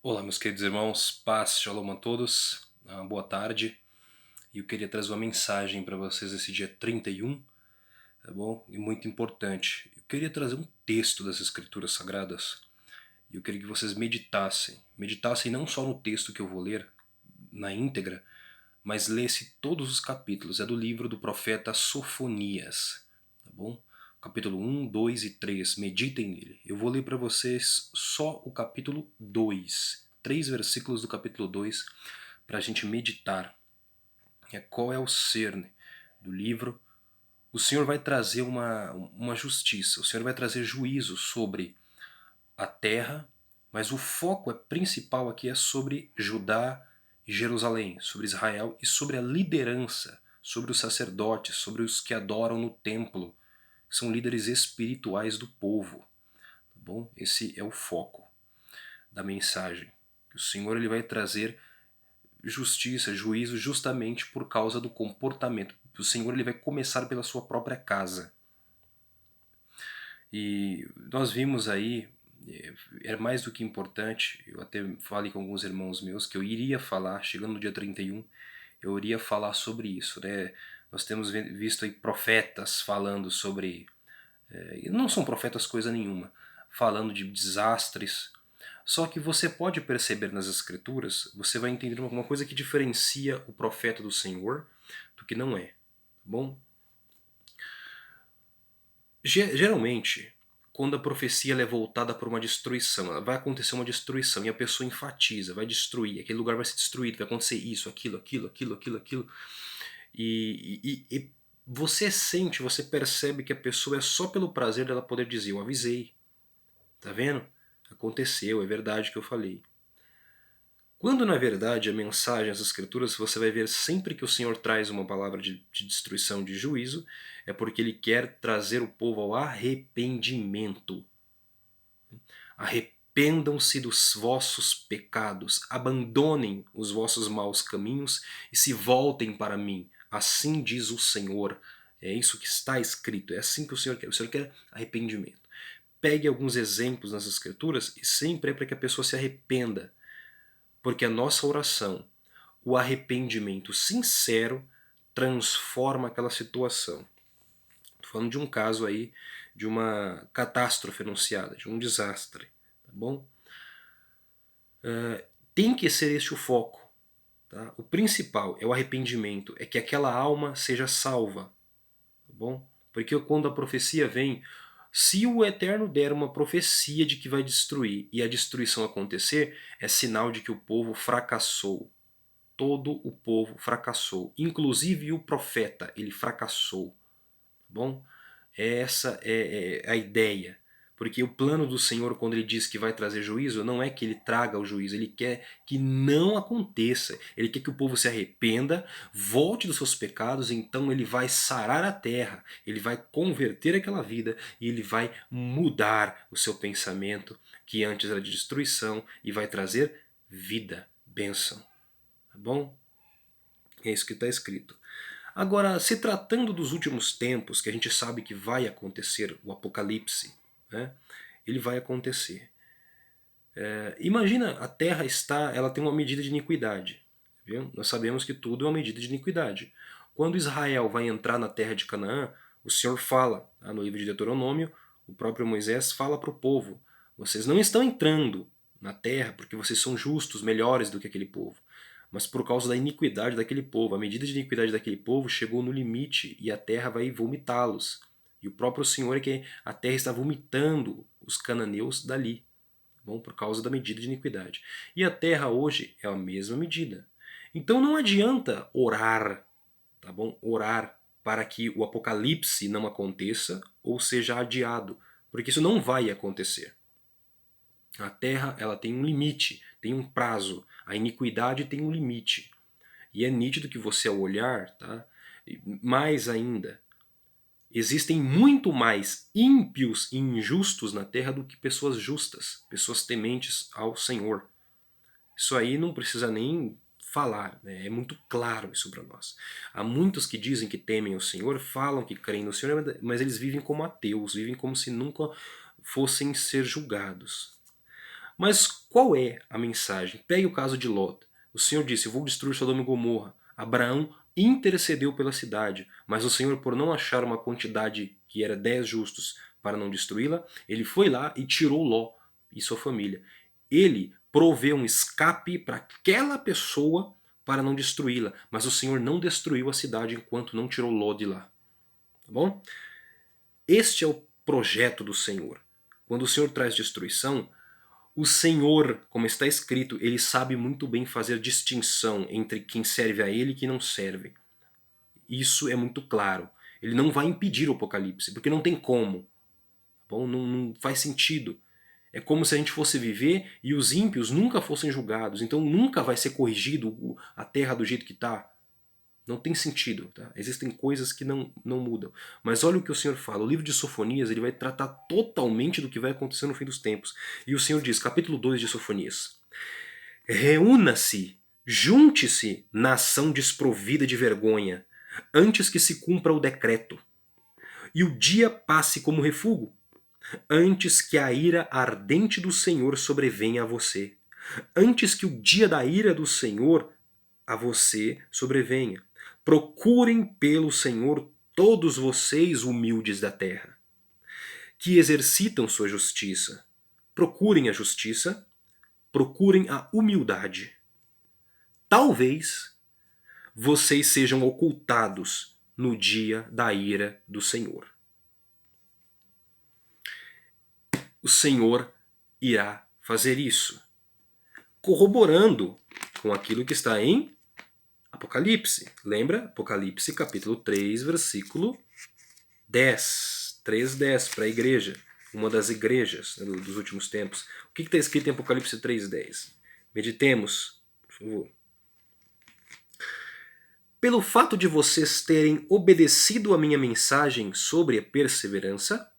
Olá, meus queridos irmãos, paz, shalom a todos, boa tarde. E eu queria trazer uma mensagem para vocês esse dia 31, tá bom? E muito importante. Eu queria trazer um texto das Escrituras Sagradas e eu queria que vocês meditassem não só no texto que eu vou ler na íntegra, mas lesse todos os capítulos. É do livro do profeta Sofonias, tá bom? Capítulo 1, 2 e 3. Meditem nele. Eu vou ler para vocês só o capítulo 2, 3 versículos do capítulo 2, para a gente meditar. Qual é o cerne do livro? O Senhor vai trazer uma justiça, o Senhor vai trazer juízo sobre a terra, mas o foco principal aqui é sobre Judá e Jerusalém, sobre Israel e sobre a liderança, sobre os sacerdotes, sobre os que adoram no templo, são líderes espirituais do povo. Tá bom? Esse é o foco da mensagem. O Senhor ele vai trazer justiça, juízo justamente por causa do comportamento. O Senhor ele vai começar pela sua própria casa. E nós vimos aí, é mais do que importante, eu até falei com alguns irmãos meus que eu iria falar, chegando no dia 31, eu iria falar sobre isso, né? Nós temos visto aí profetas falando sobre, não são profetas coisa nenhuma, falando de desastres. Só que você pode perceber nas escrituras, você vai entender uma coisa que diferencia o profeta do Senhor do que não é, tá bom? Geralmente, quando a profecia ela é voltada para uma destruição, vai acontecer uma destruição e a pessoa enfatiza, vai destruir, aquele lugar vai ser destruído, vai acontecer isso, aquilo. E você sente, você percebe que a pessoa é só pelo prazer dela poder dizer, eu avisei, tá vendo? Aconteceu, é verdade que eu falei. Quando na verdade a mensagem, as escrituras, você vai ver sempre que o Senhor traz uma palavra de destruição, de juízo, é porque Ele quer trazer o povo ao arrependimento. Arrependam-se dos vossos pecados, abandonem os vossos maus caminhos e se voltem para mim. Assim diz o Senhor. É isso que está escrito, é assim que o Senhor quer. O Senhor quer arrependimento. Pegue alguns exemplos nas escrituras e sempre é para que a pessoa se arrependa. Porque a nossa oração, o arrependimento sincero, transforma aquela situação. Estou falando de um caso aí, de uma catástrofe anunciada, de um desastre, tá bom? Tem que ser este o foco. Tá? O principal é o arrependimento, é que aquela alma seja salva. Tá bom? Porque quando a profecia vem, se o Eterno der uma profecia de que vai destruir e a destruição acontecer, é sinal de que o povo fracassou. Todo o povo fracassou, inclusive o profeta, ele fracassou. Tá bom? Essa é a ideia. Porque o plano do Senhor, quando Ele diz que vai trazer juízo, não é que Ele traga o juízo, Ele quer que não aconteça. Ele quer que o povo se arrependa, volte dos seus pecados, então Ele vai sarar a terra, Ele vai converter aquela vida e Ele vai mudar o seu pensamento, que antes era de destruição, e vai trazer vida, bênção. Tá bom? É isso que está escrito. Agora, se tratando dos últimos tempos, que a gente sabe que vai acontecer, o Apocalipse, né? Ele vai acontecer. Imagina, a Terra ela tem uma medida de iniquidade. Viu? Nós sabemos que tudo é uma medida de iniquidade. Quando Israel vai entrar na terra de Canaã, o Senhor fala, tá? No livro de Deuteronômio, o próprio Moisés fala para o povo, vocês não estão entrando na terra porque vocês são justos, melhores do que aquele povo, mas por causa da iniquidade daquele povo. A medida de iniquidade daquele povo chegou no limite e a terra vai vomitá-los. E o próprio Senhor é que a terra está vomitando os cananeus dali, bom, por causa da medida de iniquidade. E a terra hoje é a mesma medida. Então não adianta orar, tá bom? Orar para que o apocalipse não aconteça ou seja adiado, porque isso não vai acontecer. A terra ela tem um limite, tem um prazo. A iniquidade tem um limite. E é nítido que você ao olhar, tá? Mais ainda, existem muito mais ímpios e injustos na terra do que pessoas justas, pessoas tementes ao Senhor. Isso aí não precisa nem falar, né? É muito claro isso para nós. Há muitos que dizem que temem o Senhor, falam que creem no Senhor, mas eles vivem como ateus, vivem como se nunca fossem ser julgados. Mas qual é a mensagem? Pegue o caso de Lot. O Senhor disse, vou destruir Sodoma e Gomorra. Abraão intercedeu pela cidade, mas o Senhor, por não achar uma quantidade que era 10 justos para não destruí-la, ele foi lá e tirou Ló e sua família. Ele proveu um escape para aquela pessoa para não destruí-la, mas o Senhor não destruiu a cidade enquanto não tirou Ló de lá. Tá bom? Este é o projeto do Senhor. Quando o Senhor traz destruição, o Senhor, como está escrito, ele sabe muito bem fazer distinção entre quem serve a ele e quem não serve. Isso é muito claro. Ele não vai impedir o Apocalipse, porque não tem como. Tá bom? Não faz sentido. É como se a gente fosse viver e os ímpios nunca fossem julgados. Então nunca vai ser corrigido a terra do jeito que está. Não tem sentido. Tá? Existem coisas que não mudam. Mas olha o que o Senhor fala. O livro de Sofonias ele vai tratar totalmente do que vai acontecer no fim dos tempos. E o Senhor diz, capítulo 2 de Sofonias. Reúna-se, junte-se, nação desprovida de vergonha, antes que se cumpra o decreto. E o dia passe como refúgio, antes que a ira ardente do Senhor sobrevenha a você. Antes que o dia da ira do Senhor a você sobrevenha. Procurem pelo Senhor todos vocês humildes da terra, que exercitam sua justiça. Procurem a justiça, procurem a humildade. Talvez vocês sejam ocultados no dia da ira do Senhor. O Senhor irá fazer isso, corroborando com aquilo que está em Apocalipse. Lembra? Apocalipse capítulo 3, versículo 10. 3:10 para a igreja, uma das igrejas, né, dos últimos tempos. O que está escrito em Apocalipse 3:10? Meditemos, por favor. Pelo fato de vocês terem obedecido a minha mensagem sobre a perseverança,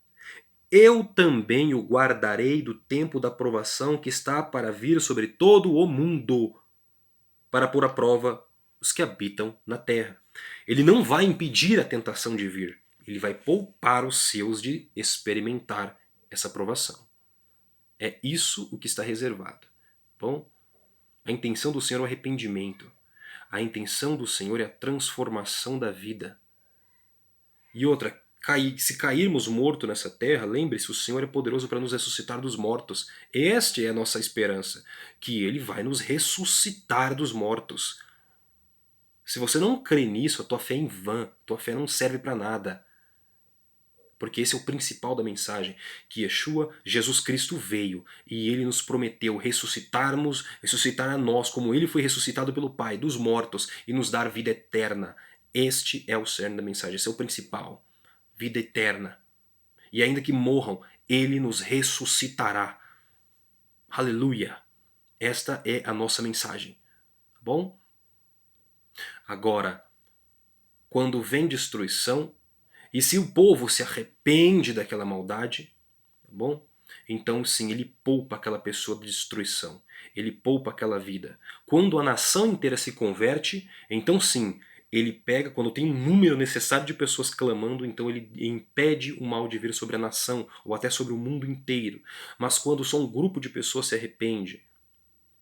eu também o guardarei do tempo da provação que está para vir sobre todo o mundo, para pôr à prova os que habitam na terra. Ele não vai impedir a tentação de vir, ele vai poupar os seus de experimentar essa provação. É isso o que está reservado. Bom, a intenção do Senhor é o arrependimento. A intenção do Senhor é a transformação da vida. E outra, se cairmos mortos nessa terra, lembre-se, o Senhor é poderoso para nos ressuscitar dos mortos. Esta é a nossa esperança, que Ele vai nos ressuscitar dos mortos. Se você não crê nisso, a tua fé é em vão, a tua fé não serve para nada. Porque esse é o principal da mensagem, que Yeshua, Jesus Cristo veio e Ele nos prometeu ressuscitar a nós, como Ele foi ressuscitado pelo Pai, dos mortos, e nos dar vida eterna. Este é o cerne da mensagem, esse é o principal. Vida eterna. E ainda que morram, Ele nos ressuscitará. Aleluia! Esta é a nossa mensagem. Tá bom? Agora, quando vem destruição, e se o povo se arrepende daquela maldade, tá bom? Então sim, ele poupa aquela pessoa de destruição. Ele poupa aquela vida. Quando a nação inteira se converte, então sim, ele pega, quando tem um número necessário de pessoas clamando, então ele impede o mal de vir sobre a nação, ou até sobre o mundo inteiro. Mas quando só um grupo de pessoas se arrepende,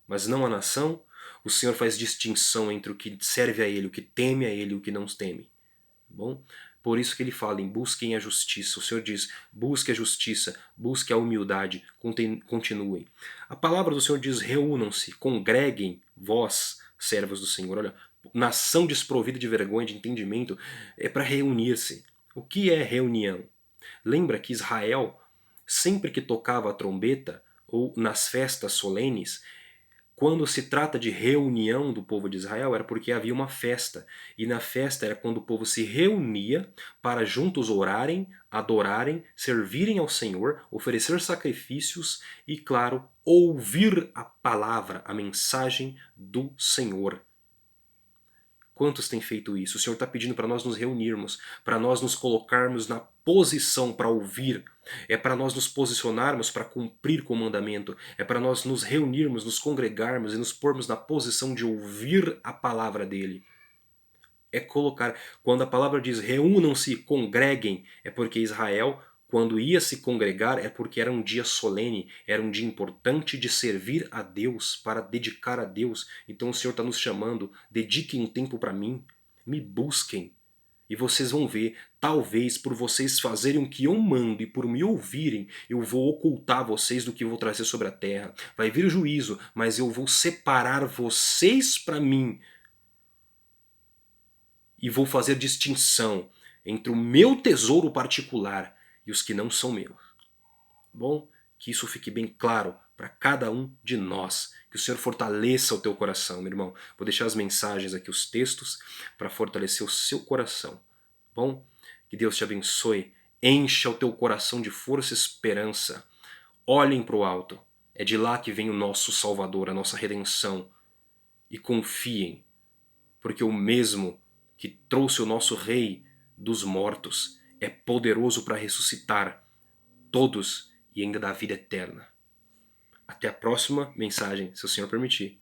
mas não a nação, o Senhor faz distinção entre o que serve a Ele, o que teme a Ele e o que não teme. Tá bom? Por isso que ele fala em busquem a justiça. O Senhor diz, busque a justiça, busque a humildade, continuem. A palavra do Senhor diz, reúnam-se, congreguem, vós, servos do Senhor. Olha, nação desprovida de vergonha, de entendimento, é para reunir-se. O que é reunião? Lembra que Israel, sempre que tocava a trombeta, ou nas festas solenes, quando se trata de reunião do povo de Israel, era porque havia uma festa. E na festa era quando o povo se reunia para juntos orarem, adorarem, servirem ao Senhor, oferecer sacrifícios e, claro, ouvir a palavra, a mensagem do Senhor. Quantos têm feito isso? O Senhor está pedindo para nós nos reunirmos, para nós nos colocarmos na posição para ouvir, é para nós nos posicionarmos para cumprir com o mandamento, é para nós nos reunirmos, nos congregarmos e nos pormos na posição de ouvir a palavra dele. É colocar, quando a palavra diz reúnam-se, congreguem, é porque Israel quando ia se congregar é porque era um dia solene, era um dia importante de servir a Deus, para dedicar a Deus. Então o Senhor está nos chamando, dediquem um tempo para mim, me busquem. E vocês vão ver, talvez por vocês fazerem o que eu mando e por me ouvirem, eu vou ocultar vocês do que eu vou trazer sobre a terra. Vai vir o juízo, mas eu vou separar vocês para mim. E vou fazer distinção entre o meu tesouro particular e os que não são meus. Bom, que isso fique bem claro para cada um de nós. Que o Senhor fortaleça o teu coração, meu irmão. Vou deixar as mensagens aqui, os textos, para fortalecer o seu coração. Bom, que Deus te abençoe. Encha o teu coração de força e esperança. Olhem para o alto. É de lá que vem o nosso Salvador, a nossa redenção. E confiem, porque o mesmo que trouxe o nosso Rei dos mortos é poderoso para ressuscitar todos e ainda dar vida eterna. Até a próxima mensagem, se o Senhor permitir.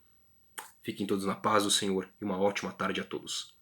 Fiquem todos na paz do Senhor e uma ótima tarde a todos.